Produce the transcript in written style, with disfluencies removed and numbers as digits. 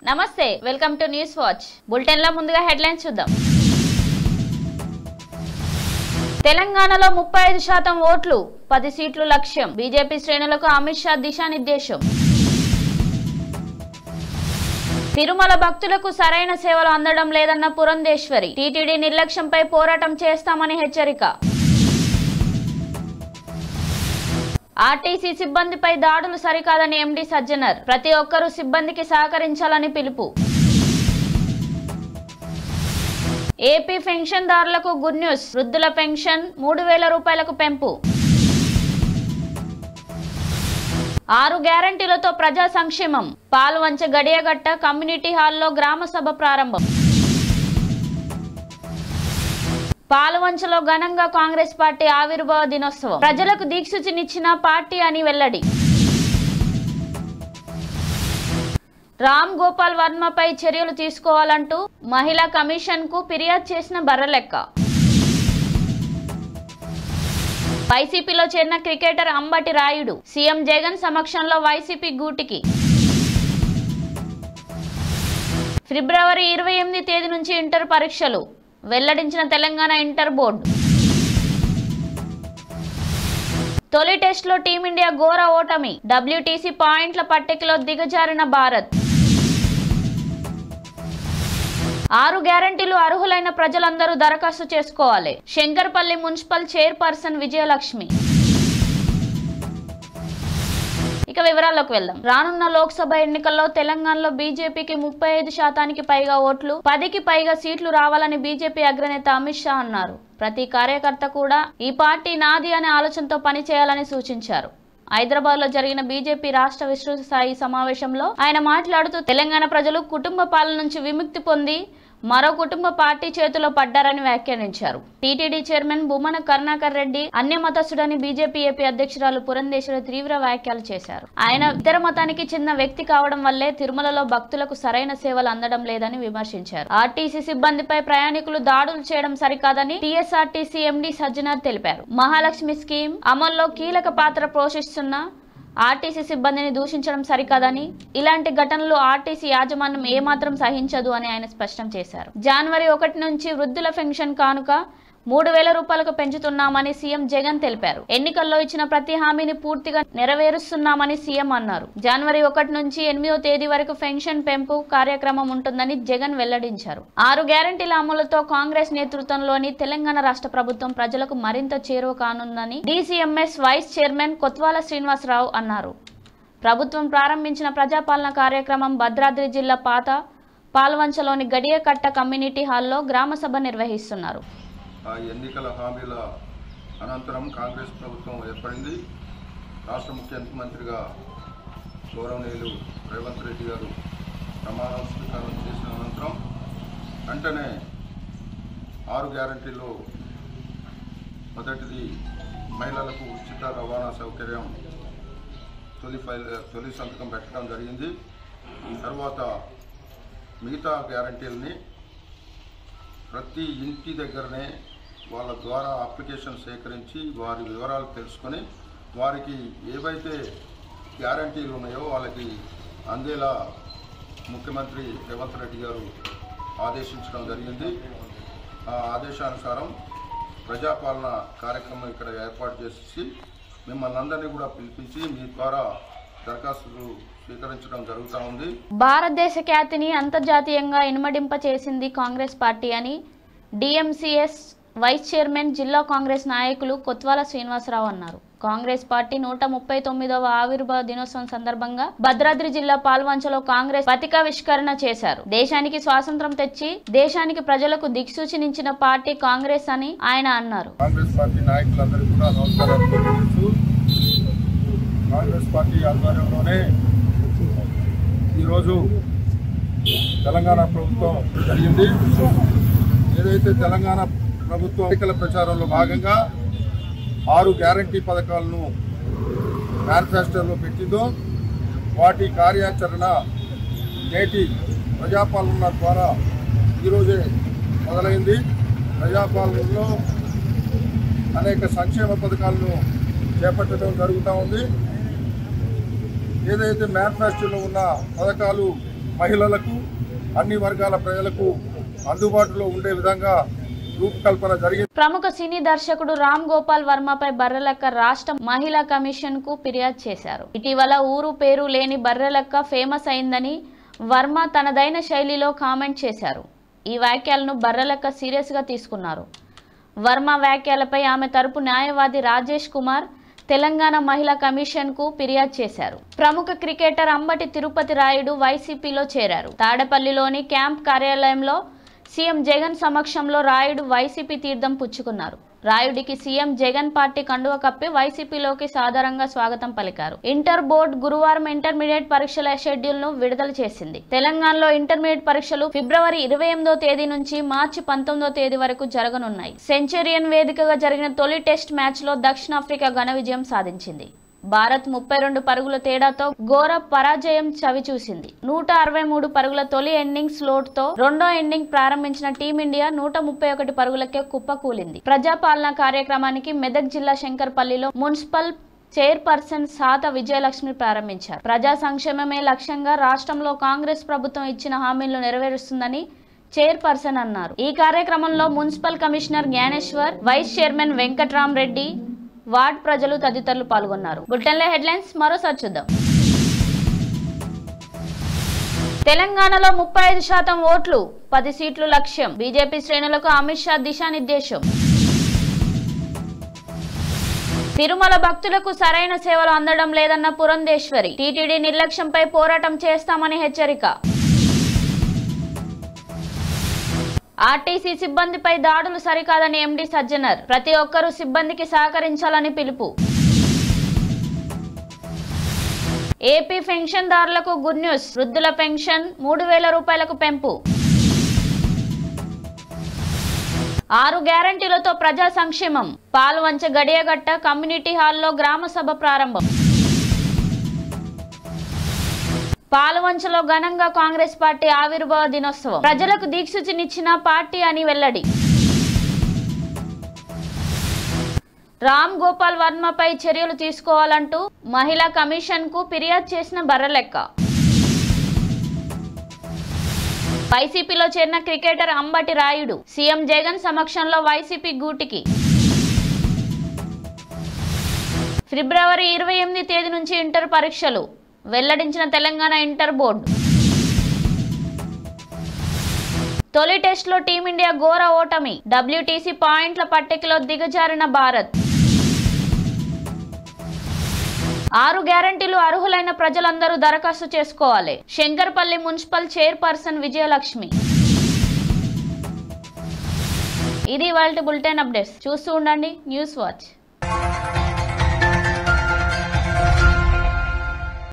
నమస్తే welcome to news watch bulletin లో ముందుగా హెడ్లైన్స్ చూద్దాం. తెలంగాణలో 35% ఓట్లు 10 సీట్లు లక్ష్యం. బీజేపీ శ్రేణులకు అమిత్ షా దిశానిర్దేశం. తిరుమల భక్తులకు సరైన సేవలు అందడం లేదన్న పురంధేశ్వరి. టీటీడీ నిర్లక్ష్యంపై పోరాటం చేస్తామని హెచ్చరిక. ఆర్టీసీ సిబ్బందిపై దాడులు సరికాదని ఎండీ సజ్జనర్. ప్రతి ఒక్కరూ సిబ్బందికి సహకరించాలని పిలుపు. ఏపీ పెన్షన్దారులకు గుడ్ న్యూస్. వృద్ధుల పెన్షన్ 3000 రూపాయలకు పెంపు. 6 గ్యారంటీలతో ప్రజా సంక్షేమం. పాల్వంచ గడియగట్ట కమ్యూనిటీ హాల్లో గ్రామ సభ ప్రారంభం. పాల్వంచలో ఘనంగా కాంగ్రెస్ పార్టీ ఆవిర్భావ దినోత్సవం. ప్రజలకు దీక్షనిచ్చిన పార్టీ అని వెల్లడి. రామ్ గోపాల్ వర్మపై చర్యలు తీసుకోవాలంటూ మహిళా కమిషన్ కు ఫిర్యాదు చేసిన బర్రెలెక్క. వైసీపీలో చేరిన క్రికెటర్ అంబటి రాయుడు. సీఎం జగన్ సమక్షంలో వైసీపీ గూటికి. ఫిబ్రవరి 28 తేదీ నుంచి ఇంటర్ పరీక్షలు వెల్లడించిన తెలంగాణ ఇంటర్ బోర్డు. తొలి టెస్టులో టీమిండియా ఘోర ఓటమి. WTC పాయింట్ల పట్టికలో దిగజారిన భారత్. 6 గ్యారంటీలు అర్హులైన ప్రజలందరూ దరఖాస్తు చేసుకోవాలి. Shankarpally municipal chairperson Vijayalakshmi. ఇక వివరాల్లోకి వెళ్దాం. రానున్న లోక్సభ ఎన్నికల్లో తెలంగాణలో బీజేపీకి 35% పైగా ఓట్లు 10కి పైగా సీట్లు రావాలని బీజేపీ అగ్రనేత అమిత్ షా అన్నారు. ప్రతి కార్యకర్త కూడా ఈ పార్టీ నాది అనే ఆలోచనతో పనిచేయాలని సూచించారు. హైదరాబాద్ లో జరిగిన బీజేపీ రాష్ట్ర విస్తృత స్థాయి సమావేశంలో ఆయన మాట్లాడుతూ తెలంగాణ ప్రజలు కుటుంబ పాలన నుంచి విముక్తి పొంది మరో కుటుంబ పార్టీ చేతిలో పడ్డారని వ్యాఖ్యానించారు. టీటీడీ చైర్మన్ భూమన కరుణాకర్ రెడ్డి అన్యమతస్థుడని బీజేపీ ఏపీ అధ్యక్షురాలు పురంధేశ్వరి తీవ్ర వ్యాఖ్యలు చేశారు. ఆయన ఇతర మతానికి చెందిన వ్యక్తి కావడం వల్లే తిరుమలలో భక్తులకు సరైన సేవలు అందడం లేదని విమర్శించారు. ఆర్టీసీ సిబ్బందిపై ప్రయాణికులు దాడులు చేయడం సరికాదని టీఎస్ఆర్టీసీ ఎండీ సజ్జనర్ తెలిపారు. మహాలక్ష్మి స్కీమ్ అమల్లో కీలక పాత్ర పోషిస్తున్న ఆర్టీసీ సిబ్బందిని దూషించడం సరికాదని, ఇలాంటి ఘటనలు ఆర్టీసీ యాజమాన్యం ఏమాత్రం సహించదు అని ఆయన స్పష్టం చేశారు. జనవరి 1 నుంచి వృద్ధుల పెన్షన్ కానుక 3000 రూపాయలకు పెంచుతున్నామని సీఎం జగన్ తెలిపారు. ఎన్నికల్లో ఇచ్చిన ప్రతి హామీని పూర్తిగా నెరవేరుస్తున్నామని సీఎం అన్నారు. జనవరి 1 నుంచి 8వ తేదీ వరకు పెన్షన్ పెంపు కార్యక్రమం ఉంటుందని జగన్ వెల్లడించారు. 6 గ్యారంటీల అమలుతో కాంగ్రెస్ నేతృత్వంలోని తెలంగాణ రాష్ట్ర ప్రభుత్వం ప్రజలకు మరింత చేరువ కానుందని DCMS vice chairman Kotwala Srinivasarao అన్నారు. ప్రభుత్వం ప్రారంభించిన ప్రజాపాలన కార్యక్రమం భద్రాద్రి జిల్లా పాత పాల్వంచలోని గడియకట్ట కమ్యూనిటీ హాల్లో గ్రామ సభ నిర్వహిస్తున్నారు. ఎన్నికల హామీల అనంతరం కాంగ్రెస్ ప్రభుత్వం ఏర్పడింది. రాష్ట్ర ముఖ్యమంత్రిగా గౌరవనీయులు రేవంత్ రెడ్డి గారు ప్రమాణ స్వీకారం చేసిన అనంతరం వెంటనే 6 గ్యారంటీలు మొదటిది మహిళలకు ఉచిత రవాణా సౌకర్యం తొలి సంతకం పెట్టడం జరిగింది. తర్వాత మిగతా గ్యారంటీలని ప్రతి ఇంటి దగ్గరనే వాళ్ళ ద్వారా అప్లికేషన్ సేకరించి వారి వివరాలు తెలుసుకొని వారికి ఏవైతే గ్యారంటీలు ఉన్నాయో వాళ్ళకి అందేలా ముఖ్యమంత్రి రేవంత్ రెడ్డి గారు ఆదేశించడం జరిగింది. ఆ ఆదేశానుసారం ప్రజాపాలన కార్యక్రమం ఇక్కడ ఏర్పాటు చేసి మిమ్మల్ని అందరినీ కూడా పిలిపించి మీ ద్వారా దరఖాస్తులు స్వీకరించడం జరుగుతూ ఉంది. భారతదేశ ఖ్యాతిని అంతర్జాతీయంగా ఇనుమడింప చేసింది కాంగ్రెస్ పార్టీ అని డిఎంసీఎస్ వైస్ చైర్మన్ జిల్లా కాంగ్రెస్ నాయకులు కొత్వాల శ్రీనివాసరావు అన్నారు. కాంగ్రెస్ పార్టీ 139వ ఆవిర్భావ దినోత్సవం సందర్భంగా భద్రాద్రి జిల్లా పాల్వంచలో కాంగ్రెస్ పతాకావిష్కరణ చేశారు. దేశానికి స్వాతంత్రం తెచ్చి దేశానికి ప్రజలకు దిక్సూచినిచ్చిన పార్టీ కాంగ్రెస్ అని ఆయన అన్నారు. కాంగ్రెస్ పార్టీ నాయకులందరికీ కూడా నమస్కారాలు తెలియజేస్తూ కాంగ్రెస్ పార్టీ ఆధ్వర్యంలోనే ఈరోజు తెలంగాణ ప్రభుత్వం జరిగింది. ఏదైతే తెలంగాణ ప్రభుత్వం ఎన్నికల ప్రచారంలో భాగంగా 6 గ్యారంటీ పథకాలను మేనిఫెస్టోలో పెట్టిందో వాటి కార్యాచరణ నేటి ప్రజాపాలన ద్వారా ఈరోజే మొదలైంది. ప్రజాపాలనలో అనేక సంక్షేమ పథకాలను చేపట్టడం జరుగుతూ ఉంది. ఏదైతే మేనిఫెస్టోలో ఉన్న పథకాలు మహిళలకు అన్ని వర్గాల ప్రజలకు అందుబాటులో ఉండే విధంగా రూపకల్పన జరిగింది. ప్రముఖ సినీ దర్శకుడు రామ్ గోపాల్ వర్మపై బర్రెలక్క రాష్ట్ర మహిళా కమిషన్ కు ఫిర్యాదు చేశారు. ఇటీవల ఊరు పేరు లేని బర్రెలక్క ఫేమస్ అయిందని వర్మ తనదైన శైలిలో కామెంట్ చేశారు. ఈ వ్యాఖ్యలను బర్రెలక్క సీరియస్ గా తీసుకున్నారు. వర్మ వ్యాఖ్యలపై ఆమె తరపు న్యాయవాది రాజేష్ కుమార్ తెలంగాణ మహిళా కమిషన్ కు ఫిర్యాదు చేశారు. ప్రముఖ క్రికెటర్ అంబటి తిరుపతి రాయుడు వైసీపీలో చేరారు. తాడేపల్లిలోని క్యాంప్ కార్యాలయంలో సీఎం జగన్ సమక్షంలో రాయుడు వైసీపీ తీర్థం పుచ్చుకున్నారు. రాయుడికి సీఎం జగన్ పార్టీ కండువ కప్పి వైసీపీలోకి సాదరంగా స్వాగతం పలికారు. ఇంటర్ బోర్డు గురువారం ఇంటర్మీడియట్ పరీక్షల షెడ్యూల్ ను విడుదల చేసింది. తెలంగాణలో ఇంటర్మీడియట్ పరీక్షలు ఫిబ్రవరి 28వ తేదీ నుంచి మార్చి 19వ తేదీ వరకు జరగనున్నాయి. సెంచరియన్ వేదికగా జరిగిన తొలి టెస్ట్ మ్యాచ్ లో దక్షిణాఫ్రికా ఘన విజయం సాధించింది. భారత్ 32 పరుగుల తేడాతో ఘోర పరాజయం చవిచూసింది. 163 పరుగుల తొలి ఇన్నింగ్స్ లోట్ తో రెండో ఇన్నింగ్ ప్రారంభించిన టీమిండియా 131 పరుగులకే కుప్పకూలింది. ప్రజాపాలన కార్యక్రమానికి మెదక్ జిల్లా శంకర్పల్లిలో మున్సిపల్ చైర్పర్సన్ సాత విజయలక్ష్మి ప్రారంభించారు. ప్రజా సంక్షేమమే లక్ష్యంగా రాష్ట్రంలో కాంగ్రెస్ ప్రభుత్వం ఇచ్చిన హామీలను నెరవేరుస్తుందని చైర్పర్సన్ అన్నారు. ఈ కార్యక్రమంలో municipal commissioner Gnaneshwar, vice chairman Venkatram Reddy, ward ప్రజలు తదితరులు పాల్గొన్నారు. బులెటిన్లో హెడ్లైన్స్ మరోసారి చూద్దాం. తెలంగాణలో 35% ఓట్లు, 10 సీట్లు లక్ష్యం. బీజేపీ శ్రేణులకు అమిత్ షా దిశానిర్దేశం. తిరుమల భక్తులకు సరైన సేవలు అందడం లేదన్న పురంధేశ్వరి. టీటీడీ నిర్లక్ష్యంపై పోరాటం చేస్తామని హెచ్చరిక. ఆర్టీసీ సిబ్బందిపై దాడులు సరికాదని ఎండీ సజ్జనర్. ప్రతి ఒక్కరూ సిబ్బందికి సహకరించాలని పిలుపు. ఏపీ పెన్షన్దారులకు గుడ్ న్యూస్. వృద్ధుల పెన్షన్ 3000 రూపాయలకు పెంపు. 6 గ్యారంటీలతో ప్రజా సంక్షేమం. పాల్వంచ గడియగట్ట కమ్యూనిటీ హాల్లో గ్రామ సభ ప్రారంభం. పాల్వంచలో ఘనంగా కాంగ్రెస్ పార్టీ ఆవిర్భావ దినోత్సవం. ప్రజలకు దీక్షనిచ్చిన పార్టీ అని వెల్లడి. రామ్ గోపాల్ వర్మపై చర్యలు తీసుకోవాలంటూ మహిళా కమిషన్ కు ఫిర్యాదు చేసిన బర్రెలక్క. వైసీపీలో చేరిన క్రికెటర్ అంబటి రాయుడు సీఎం జగన్ సమక్షంలో వైసీపీ గూటికి. ఫిబ్రవరి 28వ తేదీ నుంచి ఇంటర్ పరీక్షలు వెల్లడించిన తెలంగాణ ఇంటర్ బోర్డు. తొలి టెస్ట్ లో టీమిండియా ఘోర ఓటమి. WTC పాయింట్ల పట్టికలో దిగజారిన భారత్. 6 గ్యారంటీలు అర్హులైన ప్రజలందరూ దరఖాస్తు చేసుకోవాలి. Shankarpally municipal chairperson Vijayalakshmi. ఇది ఇవాల్టి బులెటిన్ అప్డేట్స్. చూస్తూ ఉండండి న్యూస్ వాచ్.